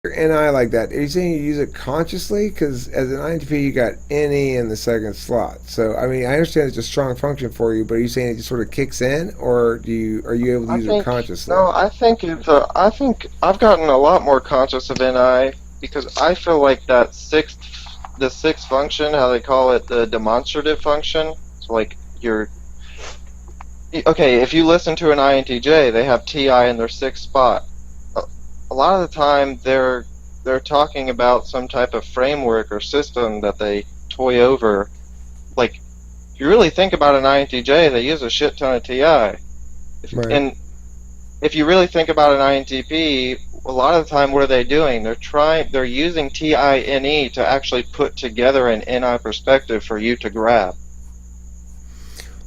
NI like that, are you saying you use it consciously? Because as an INTP, you got any in the second slot. So I mean, I understand it's a strong function for you, but are you saying it just sort of kicks in, or are you able to I use it think consciously? no, I think it's I think I've gotten a lot more conscious of NI because I feel like the sixth function, how they call it the demonstrative function. So like you're okay, if you listen to an INTJ, they have TI in their sixth spot. A, a lot of the time they're talking about some type of framework or system that they toy over. Like if you really think about an INTJ, they use a shit ton of TI. Right. And if you really think about an INTP, a lot of the time, what are they doing? They're using TINE to actually put together an NI perspective for you to grab.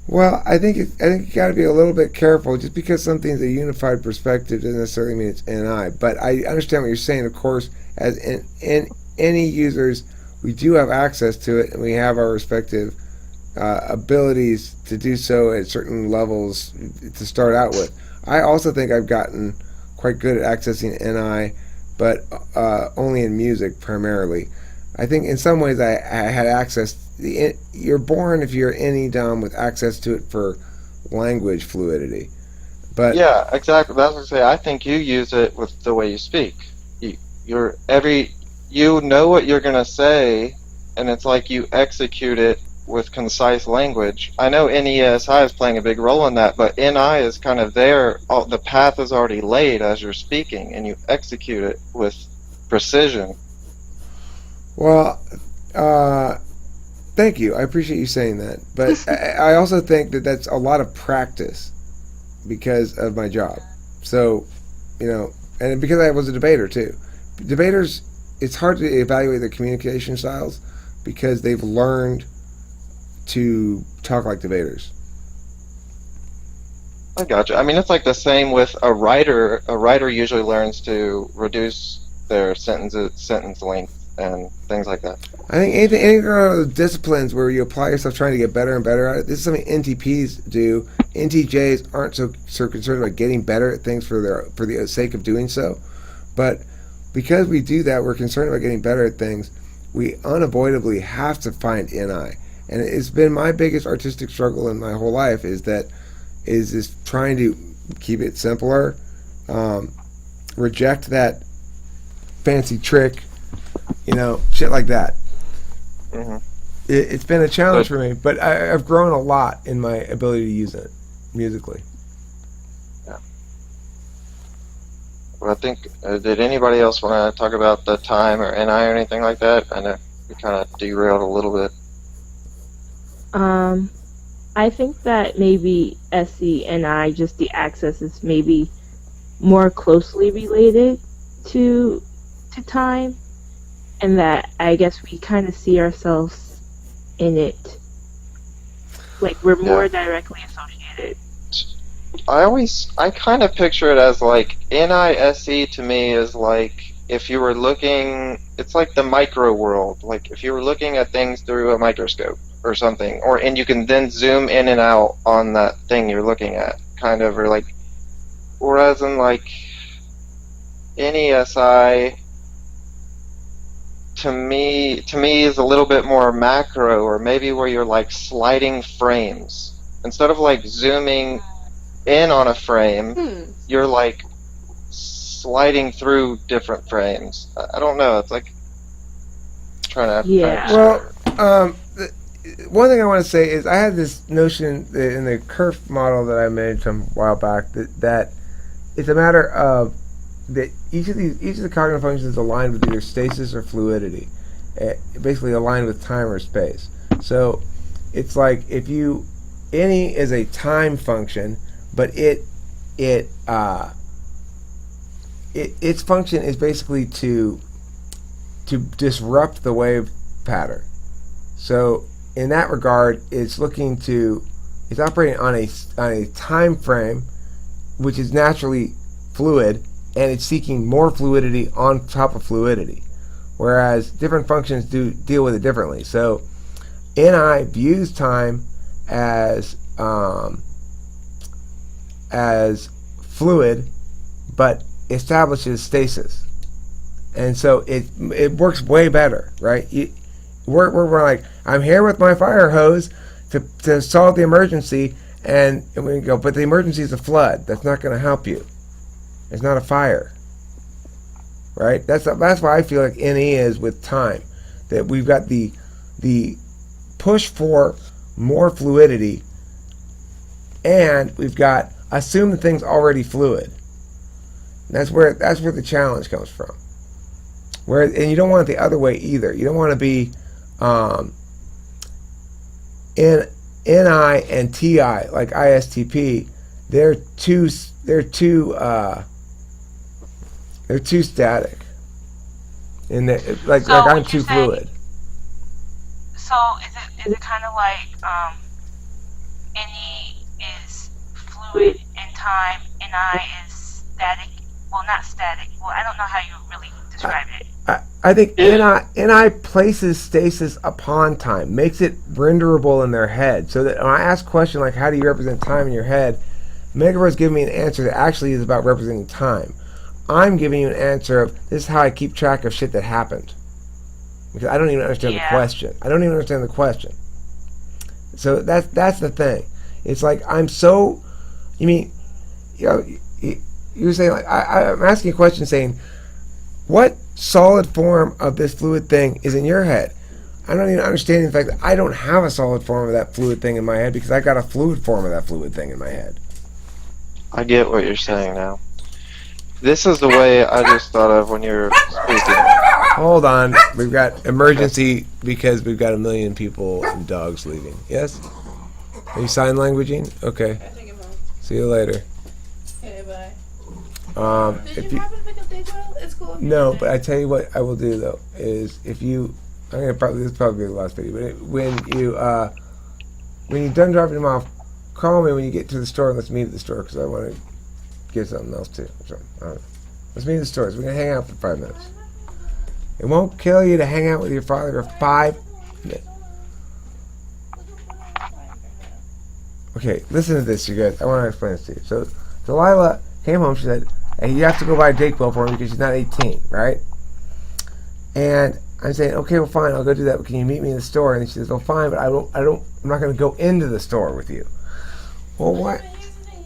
Well, I think you got to be a little bit careful. Just because something's a unified perspective doesn't necessarily mean it's NI. But I understand what you're saying. Of course, as in any users, we do have access to it, and we have our respective abilities to do so at certain levels to start out with. I also think I've gotten quite good at accessing NI, but only in music primarily. I think in some ways I had access. You're born if you're any dumb with access to it for language fluidity, but Yeah, exactly. That's what I say. I think you use it with the way you speak. You, you're every you know what you're gonna say, and it's like you execute it with concise language. I know NESI is playing a big role in that, but NI is kind of there. The path is already laid as you're speaking, and you execute it with precision. well, uh, thank you. I appreciate you saying that. But I also think that that's a lot of practice because of my job. So, you know, and because I was a debater too. Debaters, it's hard to evaluate their communication styles because they've learned to talk like debaters. I gotcha. I mean, it's like the same with a writer. A writer usually learns to reduce their sentence length, and things like that. I think any of the disciplines where you apply yourself trying to get better and better at it, this is something NTPs do. NTJs aren't so concerned about getting better at things for the sake of doing so, but because we do that, we're concerned about getting better at things. We unavoidably have to find NI, and it's been my biggest artistic struggle in my whole life is this trying to keep it simpler, um, reject that fancy trick, shit like that. Hmm. It's been a So challenge for me, but I've grown a lot in my ability to use it musically. yeah. Well, I think, did anybody else want to talk about the time or NI or anything like that? I know we kind of derailed a little bit. Um, I think that maybe SE and I, just the access is maybe more closely related to time, and that I guess we kind of see ourselves in it, like we're Yeah. more directly associated. I kind of picture it as like NISE to me is like if you were looking, it's like the micro world. Like if you were looking at things through a microscope or something, and you can then zoom in and out on that thing you're looking at, kind of, or like, whereas in like NESI to me is a little bit more macro, or maybe where you're like sliding frames instead of like zooming in on a frame, Hmm. you're like sliding through different frames. I don't know. It's like trying to Yeah. describe Well, it. one thing I want to say is I had this notion that in the curve model that I made some while back that it's a matter of that each of the cognitive functions is aligned with either stasis or fluidity, basically aligned with time or space. So it's like if you any is a time function, but it its function is basically to disrupt the wave pattern. So in that regard, it's operating on a time frame which is naturally fluid, and it's seeking more fluidity on top of fluidity. Whereas different functions do deal with it differently. So NI views time as as fluid, but establishes stasis. And so it works way better, right? We're like, I'm here with my fire hose to solve the emergency, and we go, but the emergency is a flood. That's not going to help you. It's not a fire, right? That's why I feel like NE is with time, that we've got the push for more fluidity, and we've got assume the thing's already fluid. That's where the challenge comes from. And you don't want it the other way either. You don't want to be NI and TI like ISTP. They're too static. And like I'm too fluid. So is it kind of like NE is fluid in time, NI is static? Well, not static. Well, I don't know how you really describe it. I think NI places stasis upon time, makes it renderable in their head, so that when I ask a question like, how do you represent time in your head, Megaverse giving me an answer that actually is about representing time. I'm giving you an answer of, this is how I keep track of shit that happened. Because I don't even understand the question. I don't even understand the question. So that's the thing. It's like, I'm so, you were saying, like, I'm asking a question saying, what solid form of this fluid thing is in your head? I don't even understand the fact that I don't have a solid form of that fluid thing in my head, because I got a fluid form of that fluid thing in my head. I get what you're saying now. This is the way I just thought of when you're speaking. Hold on. We've got emergency because we've got 1 million people and dogs leaving. Yes? Are you sign languaging? Okay. I think I'm home. See you later. Okay, bye. Did you happen to pick up Dayquil? It's cool. No, but I tell you what I will do though is if you, this will probably be the last video, but when you're done dropping them off, call me when you get to the store and let's meet at the store, because I want to get something else too. So, let's meet at the store. So we're gonna hang out for 5 minutes. It won't kill you to hang out with your father for 5 minutes. Okay, listen to this, you guys. I want to explain this to you. So Delilah came home. She said, "Hey, you have to go buy a Dayquil for me because she's not 18, right?" And I'm saying, "Okay, well, fine. I'll go do that. But can you meet me in the store?" And she says, "Oh, fine, but I'm not going to go into the store with you." Well, what? Here's the thing.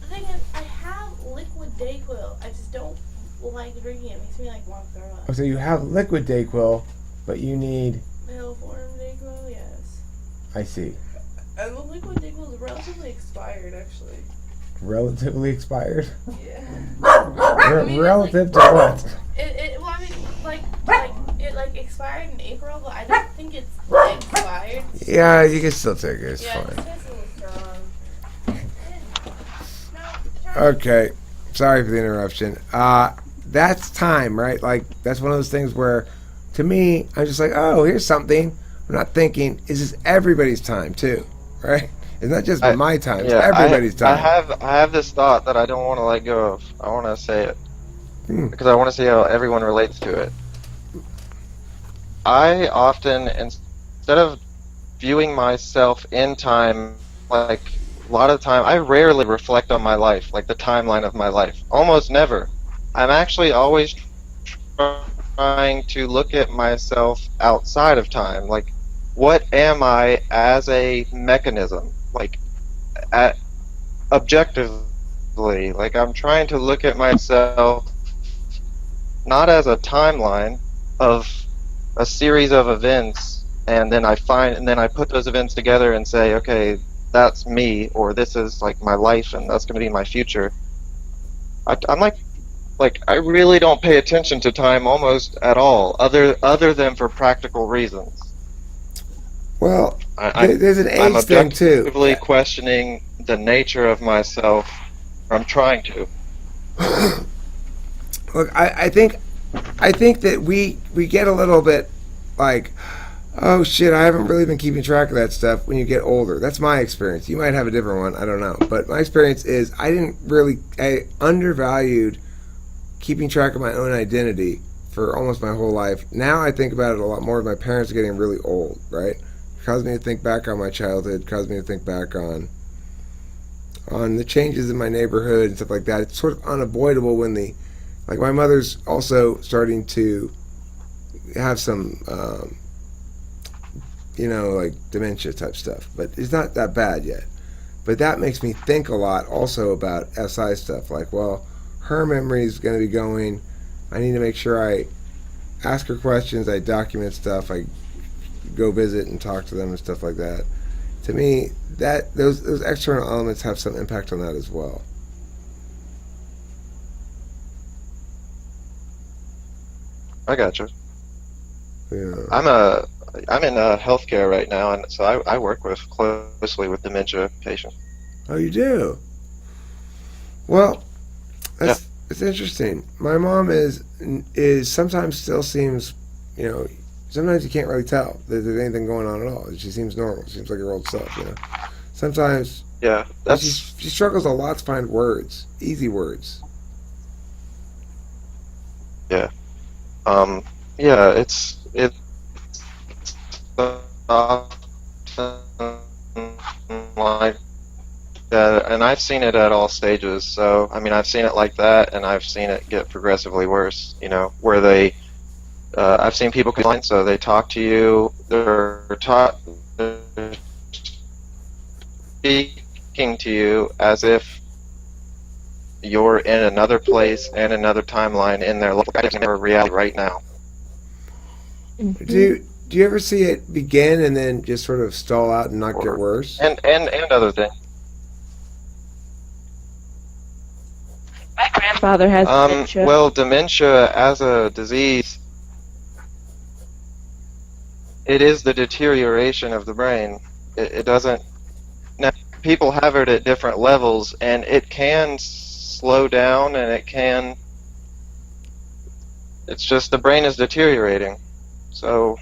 The thing is, I have liquid Dayquil. I just don't like drinking it. It makes me like want to throw up. Oh, so you have liquid Dayquil, but you need Pill form Dayquil, yes. I see. And the liquid Dayquil is relatively expired, actually. Relatively expired? Yeah. Relative to what? It expired in April, but I don't think it's expired. Yeah, you can still take it. It's Yeah, fine. it tastes a little strong. Okay. Sorry for the interruption. That's time, right? Like, that's one of those things where, to me, I'm just like, oh, here's something. I'm not thinking, is this everybody's time, too? Right? It's not just my time. It's everybody's time. I have this thought that I don't want to let go of. I want to say it. Because I want to see how everyone relates to it. I often, instead of viewing myself in time, like, a lot of the time, I rarely reflect on my life, like the timeline of my life. Almost never. I'm actually always trying to look at myself outside of time. Like, what am I as a mechanism? Like, objectively. Like, I'm trying to look at myself not as a timeline of a series of events, and then I put those events together and say, okay, that's me, or this is like my life, and that's going to be my future. I'm like I really don't pay attention to time almost at all, other than for practical reasons. Well, there's an age thing too. I'm objectively questioning the nature of myself. I'm trying to. Look, I think that we get a little bit like, oh shit, I haven't really been keeping track of that stuff when you get older. That's my experience. You might have a different one, I don't know. But my experience is I undervalued keeping track of my own identity for almost my whole life. Now I think about it a lot more. My parents are getting really old, right? It caused me to think back on my childhood, caused me to think back on the changes in my neighborhood and stuff like that. It's sort of unavoidable when Like my mother's also starting to have some, like dementia type stuff, but it's not that bad yet. But that makes me think a lot also about SI stuff. Like, well, her memory is going to be going. I need to make sure I ask her questions, I document stuff, I go visit and talk to them and stuff like that. To me, that those external elements have some impact on that as well. I gotcha. Yeah. I'm in healthcare right now, and so I work closely with dementia patients. Oh, you do? Well, it's interesting. My mom is sometimes still seems, sometimes you can't really tell that there's anything going on at all. She seems normal. She seems like her old self, Sometimes Yeah, she struggles a lot to find words, easy words. yeah. It's often like that, and I've seen it at all stages. So, I mean, I've seen it like that, and I've seen it get progressively worse. Where I've seen people complain, so they talk to you, they're speaking to you as if you're in another place and another timeline in their reality right now. Mhm. Do you ever see it begin and then just sort of stall out and not get worse? And other things. My grandfather has dementia. Well, dementia as a disease, it is the deterioration of the brain. It doesn't. Now, people have it at different levels, and it can slow down, and it can. It's just the brain is deteriorating. So,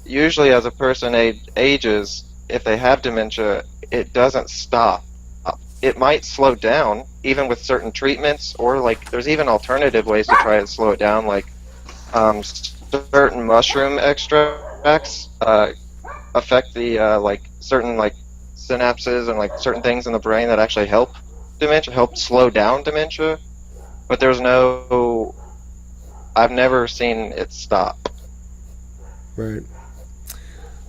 usually, as a person ages, if they have dementia, it doesn't stop. It might slow down, even with certain treatments, or there's even alternative ways to try to slow it down, like certain mushroom extracts affect the certain synapses and certain things in the brain that actually help slow down dementia. But I've never seen it stop. Right.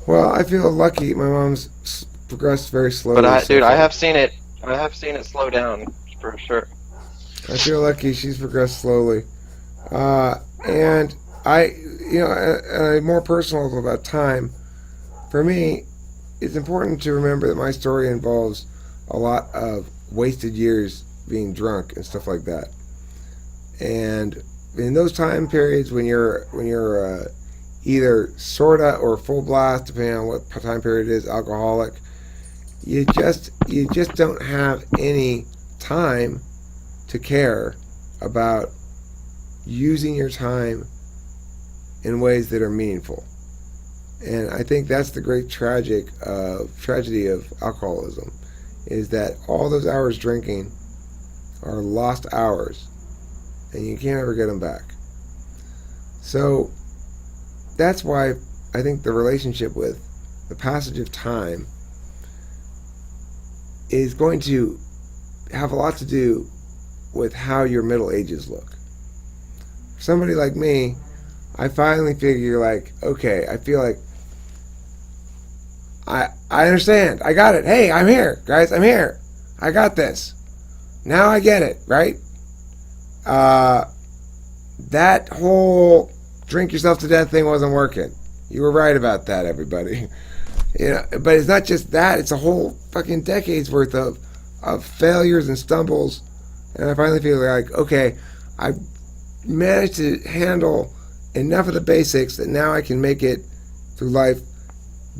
Well, I feel lucky. My mom's progressed very slowly. But I so far. have seen it. I have seen it slow down for sure. I feel lucky she's progressed slowly. And I'm more personal about time. For me, it's important to remember that my story involves a lot of wasted years being drunk and stuff like that. And in those time periods when you're either sorta or full blast, depending on what time period it is, alcoholic, you just don't have any time to care about using your time in ways that are meaningful. And I think that's the great tragedy of alcoholism, is that all those hours drinking are lost hours, and you can't ever get them back. So that's why I think the relationship with the passage of time is going to have a lot to do with how your middle ages look. For somebody like me, I finally figure okay, I feel like I understand. I got it. Hey, I'm here, guys. I'm here. I got this. Now I get it, right? That whole drink yourself to death thing wasn't working. You were right about that, everybody. But it's not just that. It's a whole fucking decade's worth of failures and stumbles. And I finally feel okay, I've managed to handle enough of the basics that now I can make it through life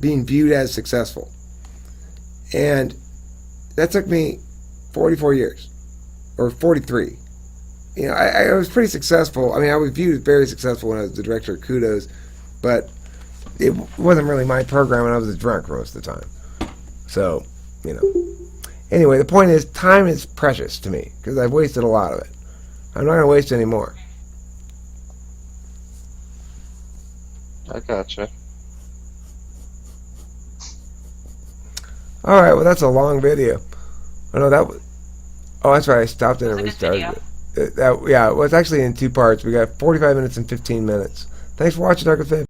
being viewed as successful. And that took me 44 years, or 43. I was pretty successful. I mean, I was viewed very successful when I was the director of Kudos, but it wasn't really my program, and I was a drunk most of the time. So, Anyway, the point is, time is precious to me, because I've wasted a lot of it. I'm not going to waste any more. I gotcha. All right, well, that's a long video. Oh, no, that was... Oh, that's right, I stopped it and restarted it. Yeah, well, it's actually in two parts. We got 45 minutes and 15 minutes. Thanks for watching, Dark with Faith.